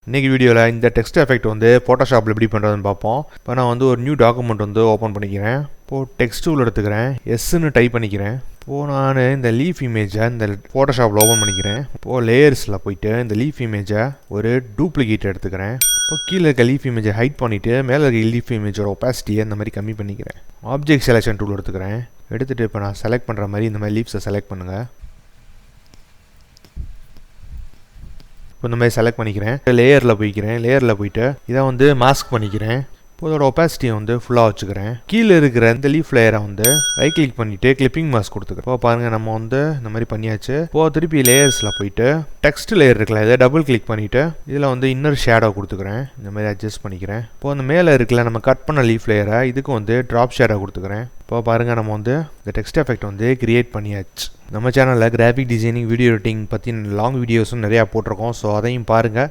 இன்றைக்கி வீடியோவில் இந்த டெக்ஸ்ட் எஃபெக்ட் வந்து ஃபோட்டோஷாப்பில் எப்படி பண்ணுறதுன்னு பார்ப்போம். இப்போ நான் வந்து ஒரு நியூ டாக்குமெண்ட் வந்து ஓப்பன் பண்ணிக்கிறேன். இப்போது டெக்ஸ்ட் டூல் எடுத்துக்கிறேன், எஸ்ன்னு டைப் பண்ணிக்கிறேன். இப்போது நான் இந்த லீஃப் இமேஜை இந்த ஃபோட்டோஷாப்பில் ஓப்பன் பண்ணிக்கிறேன். இப்போது லேயர்ஸில் போயிட்டு இந்த லீஃப் இமேஜை ஒரு டூப்ளிகேட் எடுத்துக்கிறேன். இப்போ கீழே இருக்க லீஃப் இமேஜை ஹைட் பண்ணிவிட்டு மேலே இருக்க லீஃப் இமேஜோட ஒப்பாசிட்டியை இந்த மாதிரி கம்மி பண்ணிக்கிறேன். ஆப்ஜெக்ட் செலெக்ஷன் டூல் எடுத்துக்கிறேன். எடுத்துகிட்டு இப்போ நான் செலக்ட் பண்ணுற மாதிரி இந்த மாதிரி லீஃப்ஸை செலக்ட் பண்ணுங்கள். இப்போ இந்த மாதிரி செலக்ட் பண்ணிக்கிறேன். லேயரில் போயிட்டு இதை வந்து மாஸ்க் பண்ணிக்கிறேன். இப்போ இதோட ஒப்பாசிட்டியை வந்து ஃபுல்லாக வச்சுக்கிறேன். கீழே இருக்கிற இந்த லீஃப் லேயரை வந்து ரைட் கிளிக் பண்ணிவிட்டு கிளிப்பிங் மாஸ்க் கொடுத்துக்கிறேன். இப்போ பாருங்கள், நம்ம வந்து இந்த மாதிரி பண்ணியாச்சு. இப்போது திருப்பி லேயர்ஸில் போயிட்டு டெக்ஸ்ட் லேயர் இருக்குல்ல, இதை டபுள் கிளிக் பண்ணிவிட்டு இதில் வந்து இன்னர் ஷேடோ கொடுத்துக்கிறேன். இந்த மாதிரி அட்ஜஸ்ட் பண்ணிக்கிறேன். இப்போது அந்த மேலே இருக்குல்ல நம்ம கட் பண்ண லீஃப் லேயரை, இதுக்கு வந்து ட்ராப் ஷேடோ கொடுத்துக்கிறேன். இப்போ பாருங்கள், நம்ம வந்து இந்த டெக்ஸ்ட் எஃபெக்ட் வந்து கிரியேட் பண்ணியாச்சு. நம்ம சேனலில் கிராஃபிக் டிசைனிங், வீடியோ எடிட்டிங் பற்றி லாங் வீடியோஸும் நிறையா போட்டிருக்கோம். ஸோ அதையும் பாருங்கள்.